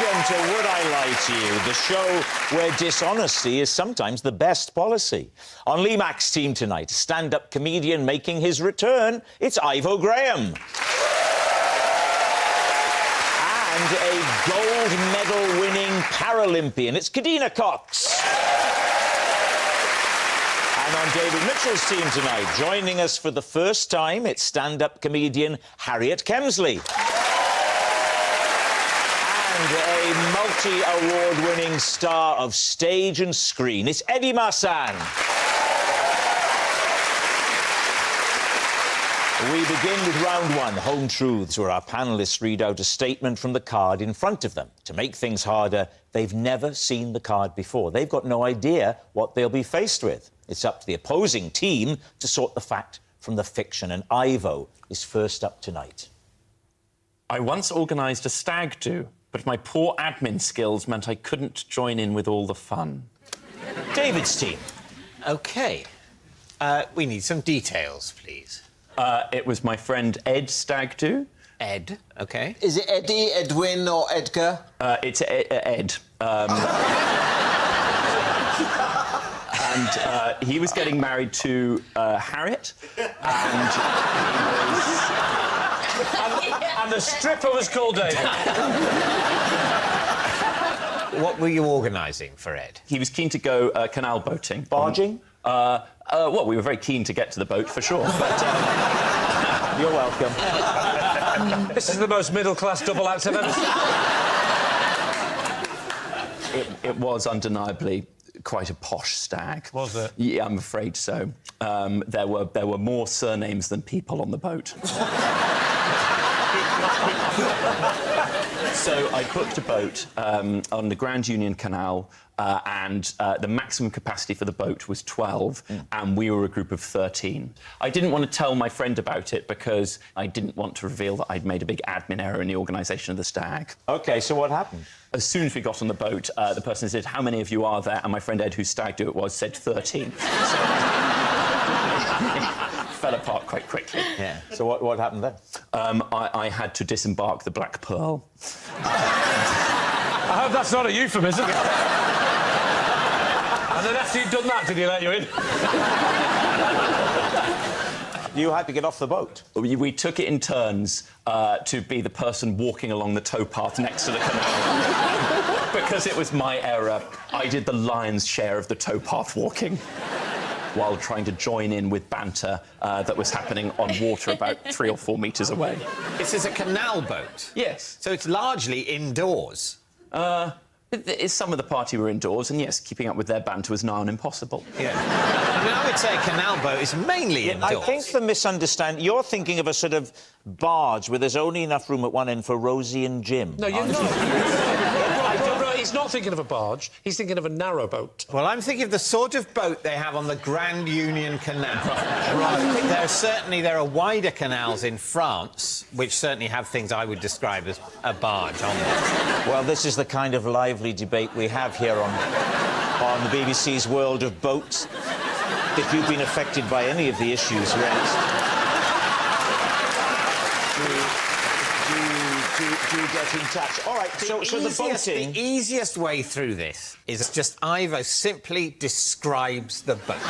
Welcome to Would I Lie to You, the show where dishonesty is sometimes the best policy. On Lee Mack's team tonight, a stand-up comedian making his return, it's Ivo Graham. And a gold medal-winning Paralympian, it's Kadeena Cox. And on David Mitchell's team tonight, joining us for the first time, it's stand-up comedian Harriet Kemsley. And a multi-award-winning star of stage and screen, it's Eddie Marsan. We begin with round one, Home Truths, where our panellists read out a statement from the card in front of them. To make things harder, they've never seen the card before. They've got no idea what they'll be faced with. It's up to the opposing team to sort the fact from the fiction, and Ivo is first up tonight. I once organised a stag do, but my poor admin skills meant I couldn't join in with all the fun. David's team. OK. We need some details, please. It was my friend Ed's stag do. Ed, OK. Is it Eddie, Edwin or Edgar? It's Ed. And he was getting married to Harriet, and And the stripper was called David. What were you organising for Ed? he was keen to go canal boating. Barging? Well, we were very keen to get to the boat, for sure, but... You're welcome. This is the most middle-class double act I've ever seen. It was undeniably quite a posh stag. Was it? Yeah, I'm afraid so. There were more surnames than people on the boat. So I booked a boat on the Grand Union Canal, and the maximum capacity for the boat was 12, and we were a group of 13. I didn't want to tell my friend about it because I didn't want to reveal that I'd made a big admin error in the organisation of the stag. OK, so what happened? As soon as we got on the boat, the person said, "How many of you are there?" And my friend Ed, whose stag do it was, said 13. So fell apart quite quickly. Yeah. So what happened then? I had to disembark the Black Pearl. I hope that's not a euphemism. And then after you'd done that, did he let you in? You had to get off the boat. We took it in turns to be the person walking along the towpath next to the canal. Because it was my error, I did the lion's share of the towpath walking while trying to join in with banter that was happening on water about 3 or 4 metres away. This is a canal boat? Yes. So it's largely indoors? Some of the party were indoors, and yes, keeping up with their banter was nigh on impossible. Yeah. I mean, I would say a canal boat is mainly indoors. I think the misunderstanding... You're thinking of a sort of barge where there's only enough room at one end for Rosie and Jim. No, you're not. Right, he's not thinking of a barge. He's thinking of a narrow boat. Well, I'm thinking of the sort of boat they have on the Grand Union Canal. Right. There are wider canals in France, which certainly have things I would describe as a barge on them. Well, this is the kind of lively debate we have here on the BBC's World of Boats. If you've been affected by any of the issues raised, do get in touch. All right, so the boating... The easiest way through this is just Ivo simply describes the boat.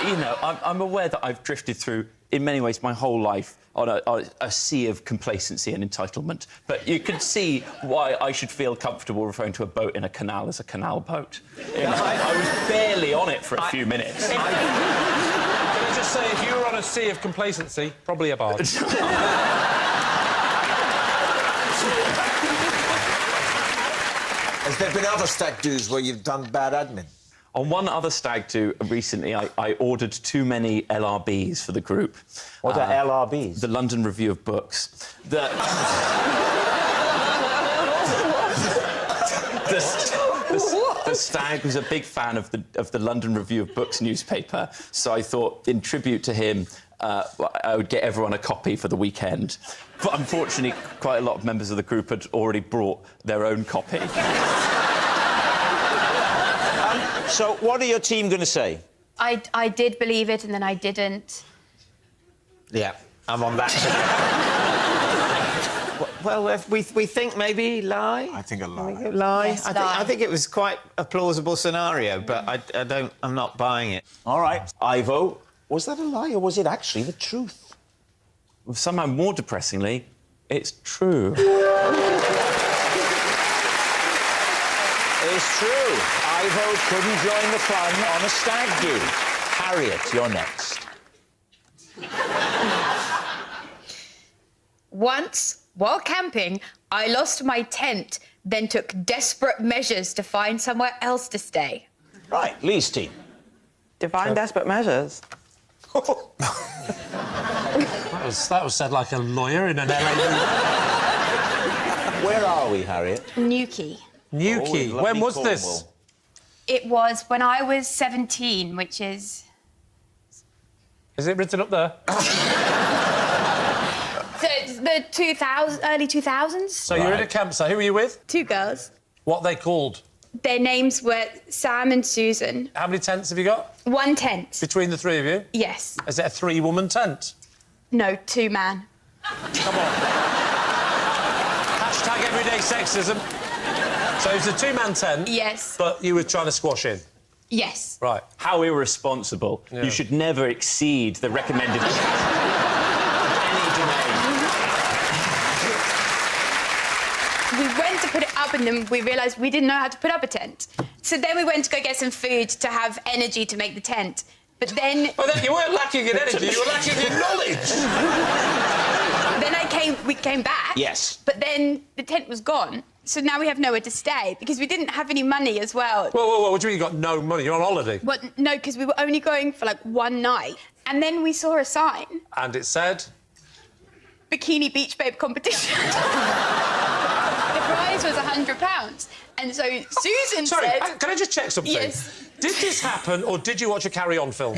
You know, I'm aware that I've drifted through, in many ways, my whole life on a sea of complacency and entitlement. But you can see why I should feel comfortable referring to a boat in a canal as a canal boat. You know, I was barely on it for a few minutes. Can I just say, if you were on a sea of complacency, probably a barge. Has there been other stag do's where you've done bad admin? On one other stag do recently, I ordered too many LRBs for the group. What are LRBs? The London Review of Books. The stag was a big fan of the London Review of Books newspaper, so I thought, in tribute to him, I would get everyone a copy for the weekend. But unfortunately, quite a lot of members of the group had already brought their own copy. So what are your team going to say? I did believe it, and then I didn't. Yeah, I'm on that. well, if we think maybe lie. I think a lie. Lie. Yes, I lie. think it was quite a plausible scenario, but I'm not buying it. All right, Ivo, was that a lie or was it actually the truth? Somehow more depressingly, it's true. It's true. Ivo couldn't join the fun on a stag do. Harriet, you're next. Once, while camping, I lost my tent, then took desperate measures to find somewhere else to stay. Right, Lee's team. Define desperate measures. That was said like a lawyer in an LA movie. Where are we, Harriet? Newquay. Newquay. Oh, When was lovely this? Cornwall. It was when I was 17, which is... Is it written up there? So it's the early 2000s. So you're in a campsite. Who were you with? 2 girls. What they called? Their names were Sam and Susan. How many tents have you got 1 tent. between the 3 of you? Yes. Is it a 3-woman tent? No, 2-man. Come on. Hashtag everyday sexism. So it's a 2-man tent. Yes. But you were trying to squash in. Yes. Right. How irresponsible. Yeah. You should never exceed the recommended... any domain. We went to put it up and then we realised we didn't know how to put up a tent. So then we went to go get some food to have energy to make the tent. But then... Well, then you weren't lacking in energy, you were lacking in knowledge. Then we came back. Yes. But then the tent was gone. So now we have nowhere to stay because we didn't have any money as well. Whoa, what do you mean you got no money? You're on holiday. Well, no, because we were only going for like 1 night. And then we saw a sign. And it said... Bikini Beach Babe competition. The prize was £100. And so Susan Sorry, said... can I just check something? Yes. Did this happen or did you watch a Carry On film?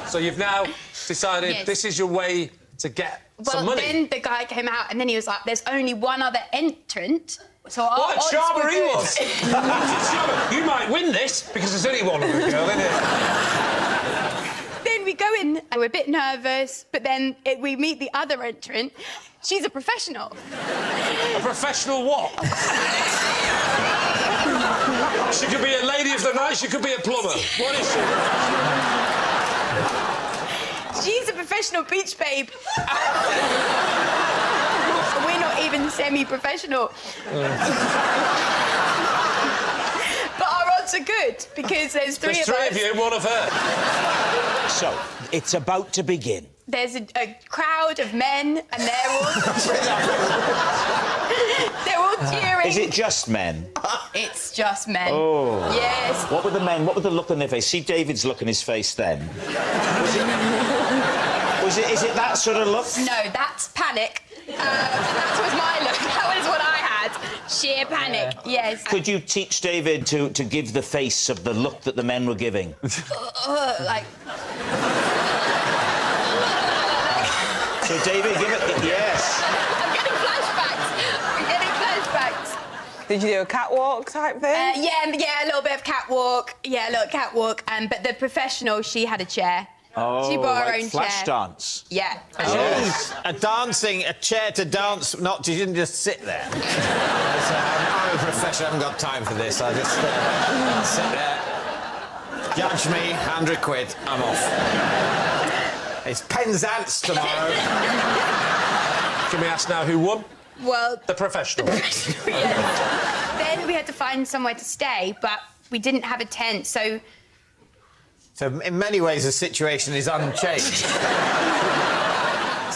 So you've now decided Yes. this is your way to get some Well, money. then the guy came out and then he was like, there's only one other entrant. So our What a odds charmer were he good. was! You might win this because there's only one other girl, isn't it? Then we go in and we're a bit nervous, but then we meet the other entrant. She's a professional. A professional what? She could be a lady of the night, she could be a plumber. What is she? She's a professional beach babe. We're not even semi-professional. But our odds are good because there's three There's of 3 us. of you and 1 of her. So, it's about to begin. There's a crowd of men and they're all cheering. Is it just men? It's just men. Oh. Yes. What were the men? What were the look on their face? See David's look on his face then. Is it that sort of look? No, that's panic. That was my look. That was what I had. Sheer panic. Yes. Could you teach David to give the face of the look that the men were giving? Like. So, David, give it... Yes. I'm getting flashbacks. Did you do a catwalk type thing? Yeah, a little bit of catwalk. Yeah, a little catwalk. But the professional, she had a chair. Oh, she brought her like own flash chair. dance. Yeah. Yes. A chair to dance, not... You didn't just sit there. I'm a professional, I haven't got time for this. I just sit there. Judge me, £100, I'm off. It's Penzance tomorrow. Can we ask now who won? Well... The professional. Yes. Then we had to find somewhere to stay, but we didn't have a tent, so... So, in many ways, the situation is unchanged.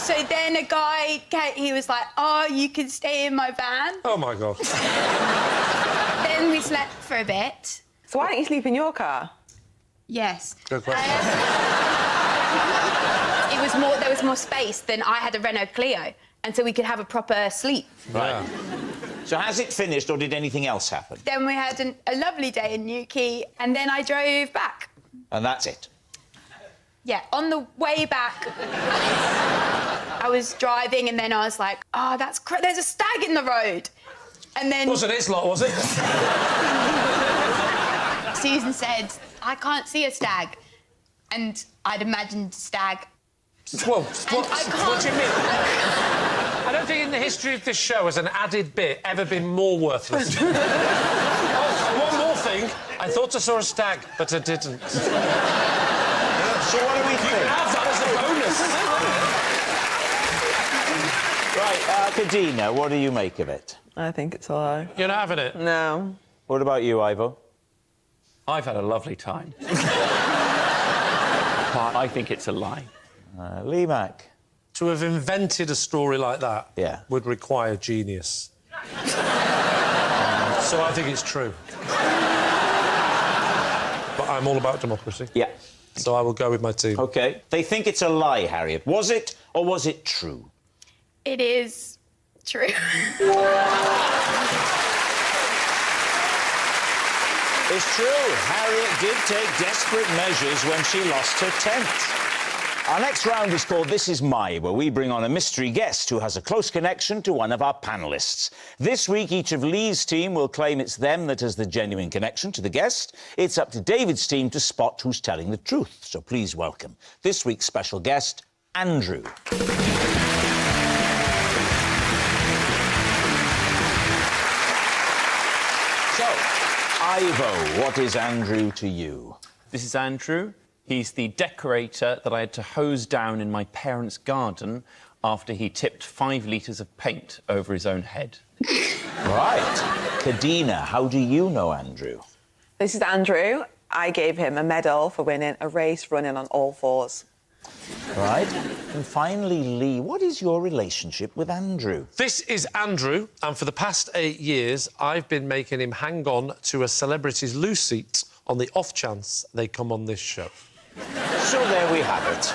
So then a guy, he was like, oh, you can stay in my van. Oh, my God. Then we slept for a bit. So why don't you sleep in your car? Yes. Good question. There was more space than I had a Renault Clio, and so we could have a proper sleep. Right. So, has it finished or did anything else happen? Then we had a lovely day in Newquay, and then I drove back. And that's it? Yeah, on the way back, I was driving, and then I was like, oh, there's a stag in the road. And then... Wasn't his lot, was it? Susan said, I can't see a stag. And I'd imagined a stag. Well, I can't... what do you mean? I don't think in the history of this show has an added bit ever been more worthless. Oh, one more thing. I thought I saw a stag, but I didn't. So what do we think? Have that as a bonus. Right, Kadeena, what do you make of it? I think it's a lie. You're not having it? No. What about you, Ivo? I've had a lovely time. But I think it's a lie. Lee Mack? To have invented a story like that would require genius. So I think it's true. But I'm all about democracy. Yeah. So I will go with my team. OK. They think it's a lie, Harriet. Was it or was it true? It is true. It's true. Harriet did take desperate measures when she lost her tent. Our next round is called This Is My, where we bring on a mystery guest who has a close connection to one of our panellists. This week, each of Lee's team will claim it's them that has the genuine connection to the guest. It's up to David's team to spot who's telling the truth. So please welcome this week's special guest, Andrew. So, Ivo, what is Andrew to you? This is Andrew. He's the decorator that I had to hose down in my parents' garden after he tipped 5 litres of paint over his own head. Right. Kadeena, how do you know Andrew? This is Andrew. I gave him a medal for winning a race running on all fours. Right. And finally, Lee, what is your relationship with Andrew? This is Andrew, and for the past 8 years, I've been making him hang on to a celebrity's loo seat on the off chance they come on this show. So there we have it.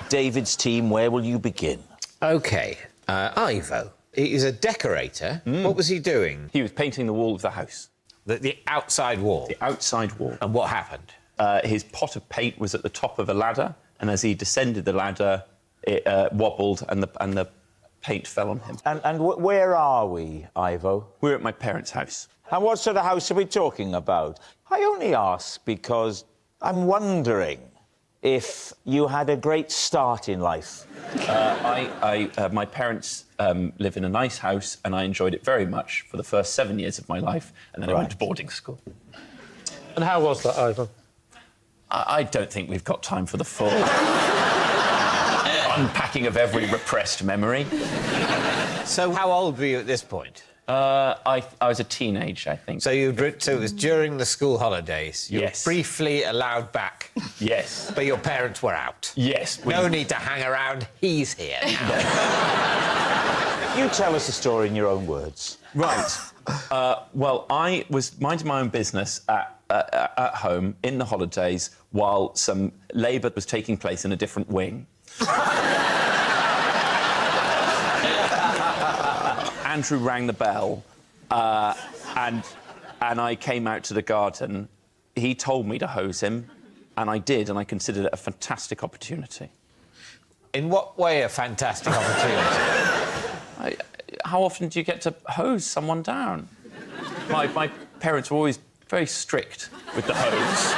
David's team, where will you begin? OK, Ivo. He's a decorator. What was he doing? He was painting the wall of the house. The outside wall? The outside wall. And what happened? His pot of paint was at the top of a ladder, and as he descended the ladder, it wobbled and the paint fell on him. And where are we, Ivo? We're at my parents' house. And what sort of house are we talking about? I only ask because I'm wondering if you had a great start in life. My parents live in a nice house, and I enjoyed it very much for the first 7 years of my life, and then I went to boarding school. And how was that, Ivo? I don't think we've got time for the full unpacking of every repressed memory. So how old were you at this point? I was a teenager, I think. So it was during the school holidays. You Yes. were briefly allowed back. Yes. But your parents were out. Yes. No need to hang around. He's here now. You tell us the story in your own words. Right. Well, I was minding my own business at home in the holidays while some labour was taking place in a different wing. Andrew rang the bell, and I came out to the garden. He told me to hose him, and I did, and I considered it a fantastic opportunity. In what way a fantastic opportunity? How often do you get to hose someone down? My parents were always very strict with the hose.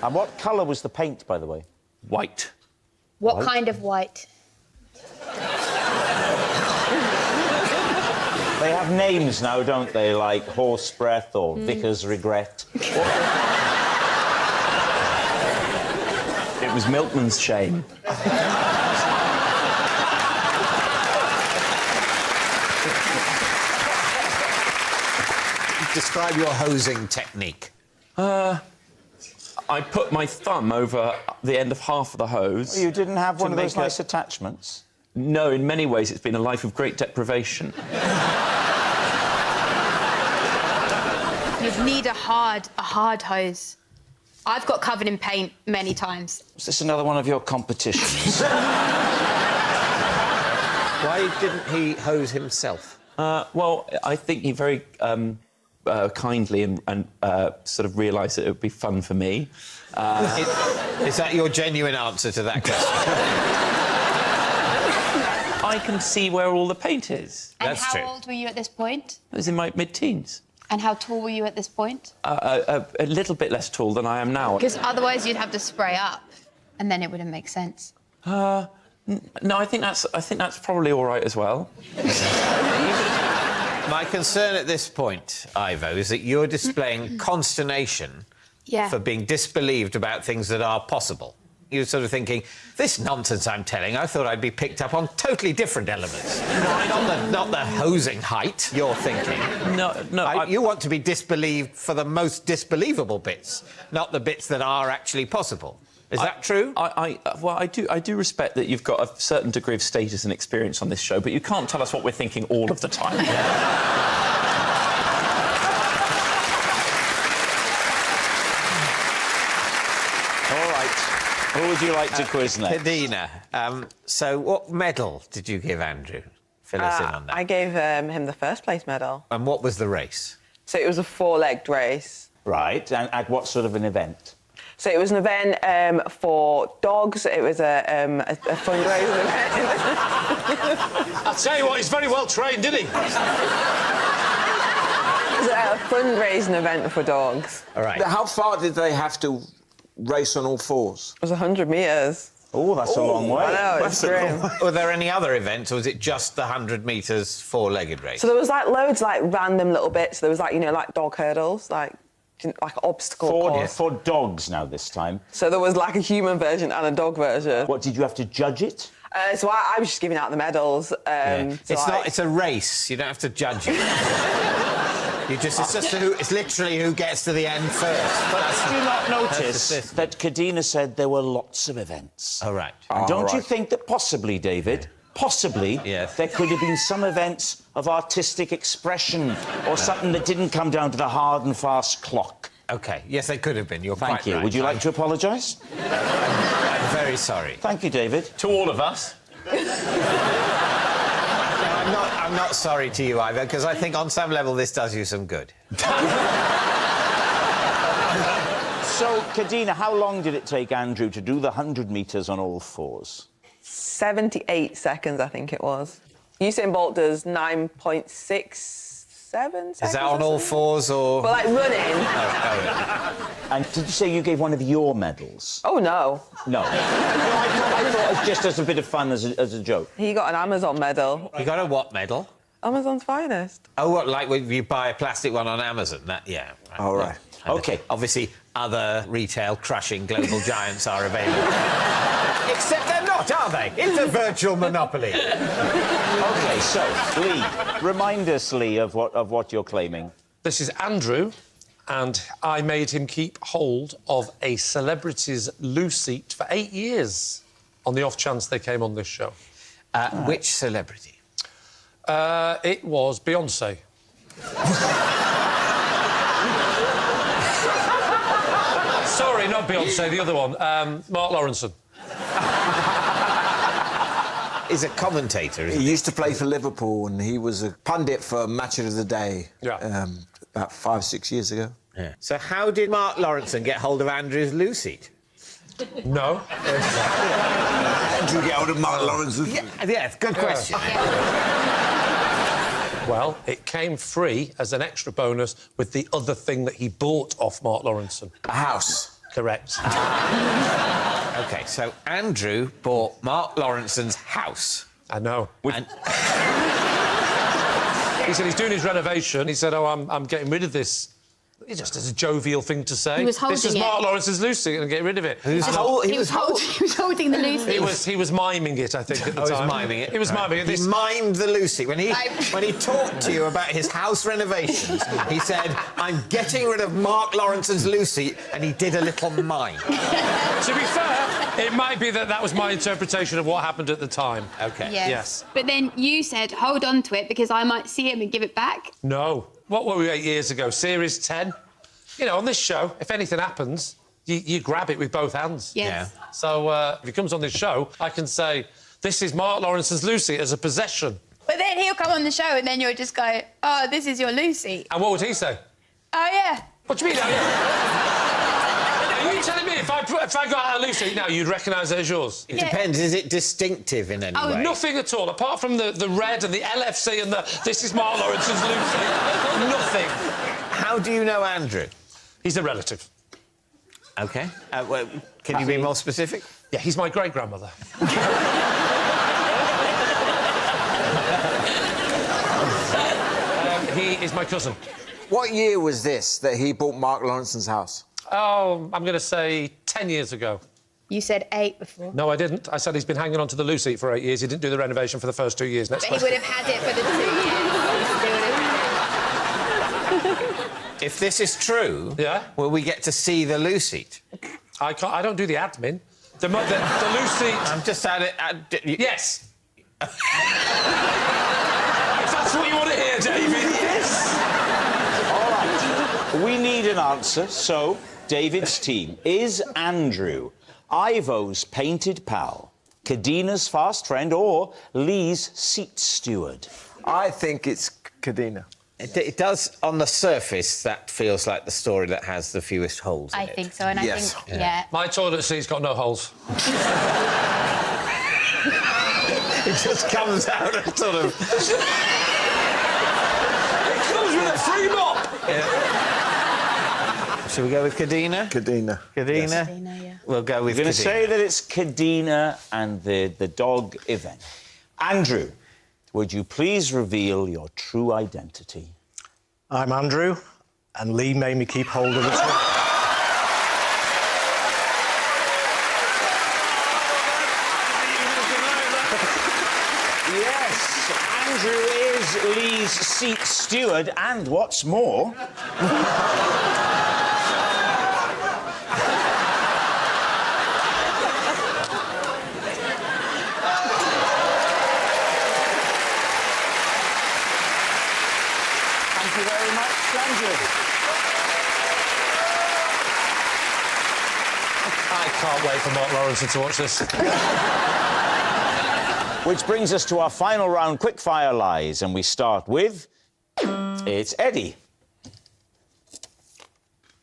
And what colour was the paint, by the way? White. What kind of white? They have names now, don't they, like Horse Breath or Vicar's Regret? It was Milkman's Shame. Describe your hosing technique. I put my thumb over the end of half of the hose. You didn't have one of those make nice attachments? No, in many ways it's been a life of great deprivation. You'd need a hard hose. I've got covered in paint many times. Is this another one of your competitions? Why didn't he hose himself? Well, I think he very kindly and sort of realised that it would be fun for me. Is that your genuine answer to that question? I can see where all the paint is. And That's how true. old were you at this point? I was in my mid-teens. And how tall were you at this point? A little bit less tall than I am now. Because otherwise you'd have to spray up, and then it wouldn't make sense. No, I think that's probably all right as well. My concern at this point, Ivo, is that you're displaying consternation for being disbelieved about things that are possible. You're sort of thinking, this nonsense I'm telling, I thought I'd be picked up on totally different elements. Not the hosing height, you're thinking. No, You want to be disbelieved for the most disbelievable bits, not the bits that are actually possible. Is that true? Well, I do respect that you've got a certain degree of status and experience on this show, but you can't tell us what we're thinking all of the time. All right. Who would you like to quiz next? Kadeena, so what medal did you give Andrew? Fill us in on that. I gave him the first place medal. And what was the race? So it was a 4-legged race. Right, and at what sort of an event? So it was an event for dogs. It was a fundraising event. I'll tell you what, he's very well trained, isn't he? It was a fundraising event for dogs. All right. How far did they have to race on all fours? It was 100 metres. Oh, that's a long way. I know, it's grim. Were there any other events, or was it just the 100 metres four-legged race? So there was, like, loads, like, random little bits. There was, like, you know, like dog hurdles, like an obstacle course. For dogs now this time. So there was, like, a human version and a dog version. What, did you have to judge it? So I was just giving out the medals. It's a race. You don't have to judge it. It's literally who gets to the end first. But did you not notice that Kadeena said there were lots of events? All right. And don't you think that possibly, David, there could have been some events of artistic expression or something that didn't come down to the hard and fast clock? OK, yes, they could have been. You're Thank quite you. right. Would you like to apologise? I'm very sorry. Thank you, David. To all of us. I'm not sorry to you either, because I think on some level this does you some good. So, Kadeena, how long did it take Andrew to do the 100 metres on all fours? 78 seconds, I think it was. Usain Bolt does 9.67 seconds. Is that on all fours or...? But, like, running. And did you say you gave one of your medals? Oh, no. No. I thought it was just as a bit of fun as a joke. He got an Amazon medal. You got a what medal? Amazon's finest. Oh, what, like when you buy a plastic one on Amazon? Yeah. Right. All right. And OK. Obviously, other retail-crushing global giants are available. Except they're not, are they? It's a virtual monopoly. OK, so, Lee, remind us, Lee, of what you're claiming. This is Andrew, and I made him keep hold of a celebrity's loo seat for 8 years on the off chance they came on this show. Which celebrity? It was Beyoncé. Sorry, not Beyoncé, the other one. Mark Lawrenson. He's a commentator, isn't He he? used to play for Liverpool and he was a pundit for Match of the Day about 5-6 years ago. Yeah. So how did Mark Lawrenson get hold of Andrew's loo seat? No. Andrew get hold of Mark Lawrence. Yeah, good question. Well, it came free as an extra bonus with the other thing that he bought off Mark Lawrenson. A house. Correct. OK, so Andrew bought Mark Lawrenson's house. I know. And He said he's doing his renovation. He said, I'm getting rid of this. It just as a jovial thing to say. He was holding this is it. Mark Lawrence's Lucy, and get rid of it. He was holding the Lucy. He was miming it, I think, at the he time. was miming it. He was miming it. He This... mimed the Lucy. When he talked to you about his house renovations, he said, I'm getting rid of Mark Lawrenson's Lucy, and he did a little mime. To be fair, it might be that was my interpretation of what happened at the time. OK. Yes. But then you said, hold on to it because I might see him and give it back. No. What were we 8 years ago? Series 10? You know, on this show, if anything happens, you grab it with both hands. Yes. Yeah. So if he comes on this show, I can say, this is Mark Lawrence's Lucy as a possession. But then he'll come on the show and then you'll just go, oh, this is your Lucy. And what would he say? Oh, yeah. What do you mean? Are you telling me if I got out a Lucy now, you'd recognise it as yours? It depends. Is it distinctive in any way? Nothing at all, apart from the red and the LFC and the this is Mark Lawrence's Lucy. Nothing. How do you know Andrew? He's a relative. OK. Well, can you be more specific? Yeah, he's my great-grandmother. He is my cousin. What year was this that he bought Mark Lawrence's house? Oh, I'm going to say 10 years ago. You said 8 before. No, I didn't. I said he's been hanging on to the loo seat for 8 years. He didn't do the renovation for the first 2 years. Next But he would have had it for the 2 years. He would have had it. If this is true, Yeah? will we get to see the loo seat? I don't do the admin. The loo seat... I'm just at it... Yes. If that's what you want to hear, David, yes. All right. We need an answer, so David's team. Is Andrew Ivo's painted pal, Kadeena's fast friend, or Lee's seat steward? I think it's Kadeena. It does, on the surface, that feels like the story that has the fewest holes in I it. think so, and Yes. I think, yeah. My toilet seat's got no holes. It just comes out of sort of... It comes with a free mop! Shall we go with Kadeena? Kadeena. Kadeena? Kadeena, yeah. We'll go with We're going to Kadeena. say that it's Kadeena and the dog event. Andrew, would you please reveal your true identity? I'm Andrew, and Lee made me keep hold of the toy. Yes, Andrew is Lee's seat steward, and what's more... Thank you very much, Andrew. I can't wait for Mark Lawrence to watch this. Which brings us to our final round, quickfire lies, and we start with... It's Eddie.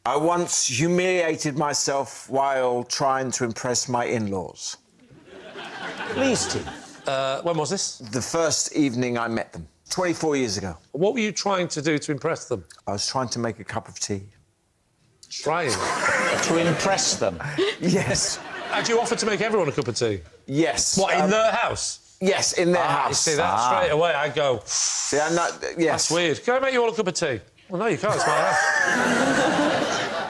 I once humiliated myself while trying to impress my in-laws. Lee's team. When was this? The first evening I met them, 24 years ago. What were you trying to do to impress them? I was trying to make a cup of tea. Trying. To impress them. Yes. Had you offered to make everyone a cup of tea? Yes. What, in their house? Yes, in their You house. see, that straight away, I'd go, Yeah, no, yes. that's weird. Can I make you all a cup of tea? Well, no, you can't. It's my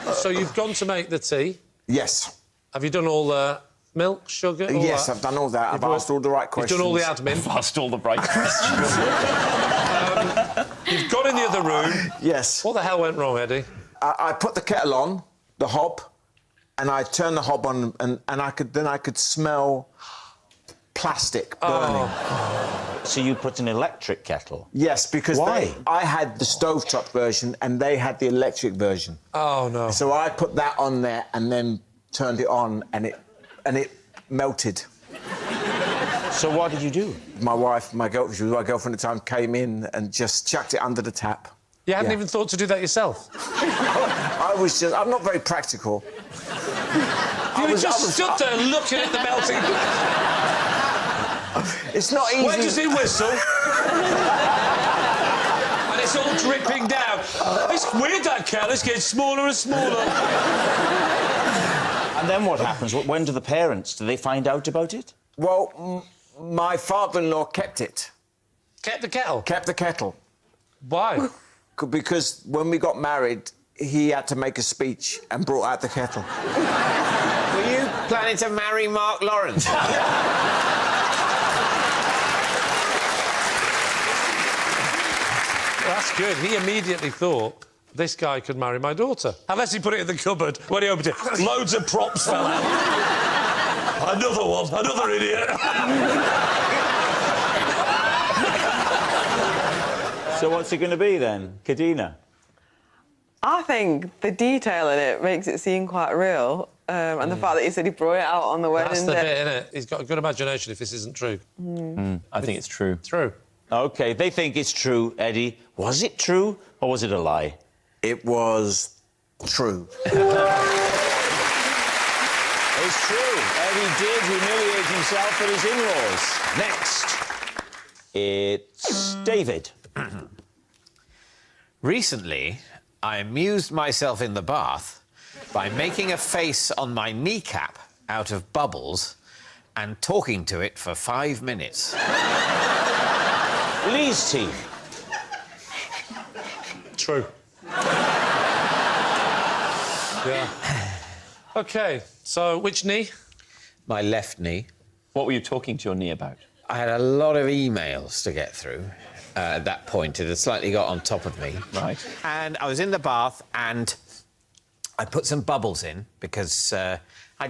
house. So you've gone to make the tea. Yes. Have you done all the milk, sugar, all Yes, that? I've done all that. I've asked all the right questions. You've done all the admin. I've asked all the right questions. You've gone in the other room. Yes. What the hell went wrong, Eddie? I put the kettle on, the hob, and I turned the hob on, and I could smell plastic burning. So you put an electric kettle? Yes, because Why? I had the stovetop version and they had the electric version. Oh, no. So I put that on there and then turned it on, and it melted. So what did you do? My wife, my girlfriend at the time, came in and just chucked it under the tap. You hadn't Yeah. even thought to do that yourself? I'm not very practical. You just stood there looking at the melting... It's not easy. When does he whistle? And it's all dripping down. It's weird, that kettle. It's getting smaller and smaller. And then what happens? When do they find out about it? Well, my father-in-law kept it. Kept the kettle? Kept the kettle. Why? Because when we got married, he had to make a speech and brought out the kettle. Were you planning to marry Mark Lawrence? That's good. He immediately thought, this guy could marry my daughter. Unless he put it in the cupboard. When he opened it, loads of props fell out. Another one. Another idiot. So what's it going to be, then? Kadeena? I think the detail in it makes it seem quite real. And the fact that he said he brought it out on the wedding That's the day. bit, innit? He's got a good imagination if this isn't true. I think it's true. True. OK, they think it's true, Eddie. Was it true, or was it a lie? It was true. It's true. Eddie did humiliate himself at his in-laws. Next, it's David. Recently, I amused myself in the bath by making a face on my kneecap out of bubbles and talking to it for 5 minutes. Lee's team. True. Yeah. OK, so which knee? My left knee. What were you talking to your knee about? I had a lot of emails to get through at that point. It had slightly got on top of me. Right. And I was in the bath and I put some bubbles in because I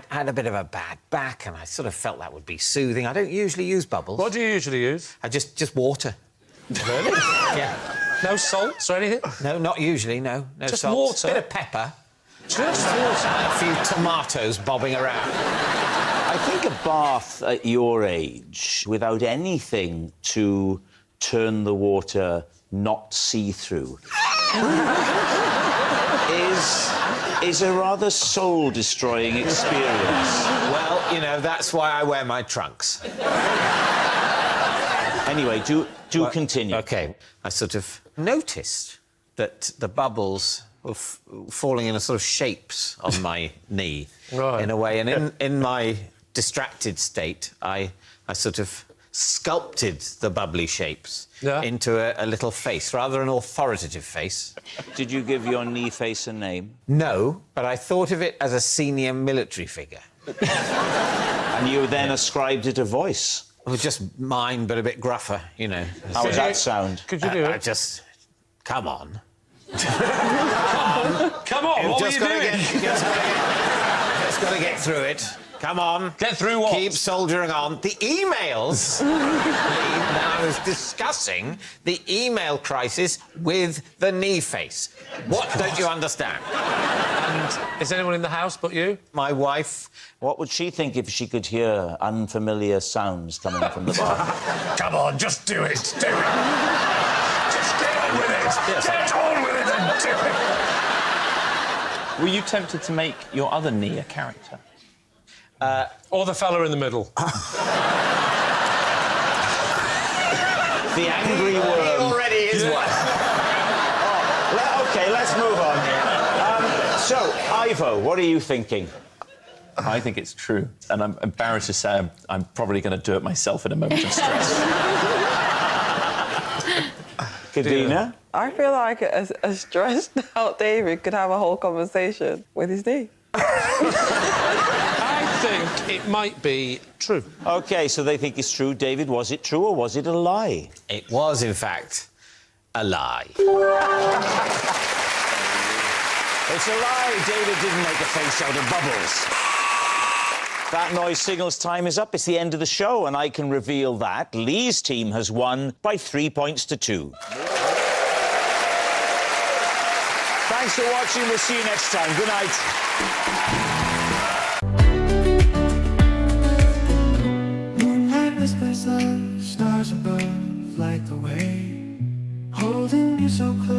had a bit of a bad back and I sort of felt that would be soothing. I don't usually use bubbles. What do you usually use? I just water. Really? Yeah. No salts or anything? No, not usually, no. No Just salt. water? Bit of pepper. Just water? A few tomatoes bobbing around. I think a bath at your age, without anything to turn the water not see-through, is a rather soul-destroying experience. Well, you know, that's why I wear my trunks. Anyway, do continue. OK. I sort of noticed that the bubbles were falling in a sort of shapes on my knee, Right. in a way. And in my distracted state, I sort of sculpted the bubbly shapes into a little face, rather an authoritative face. Did you give your knee face a name? No, but I thought of it as a senior military figure. And you then ascribed it a voice. It was just mine, but a bit gruffer, you know. How does that sound? Could you do I it? just... Come on. Come on, what were you doing? Just got to get through it. Come on. Get through what? Keep soldiering on. The emails. I was discussing the email crisis with the knee face. What don't you understand? And is anyone in the house but you? My wife. What would she think if she could hear unfamiliar sounds coming from the bar? Come on, just do it. Do it. Just get on with it. Get on with it and do it. Were you tempted to make your other knee a character? Or the fella in the middle. The angry worm. He already is one. OK, let's move on. So, Ivo, what are you thinking? I think it's true, and I'm embarrassed to say I'm probably going to do it myself in a moment of stress. Kadeena? I feel like a stressed out David could have a whole conversation with his knee. I think it might be true. OK, so they think it's true. David, was it true or was it a lie? It was, in fact, a lie. It's a lie. David didn't make a face out of bubbles. That noise signals time is up. It's the end of the show, and I can reveal that Lee's team has won by 3 points to 2. Thanks for watching. We'll see you next time. Good night. Stars above, like the way, holding you so close.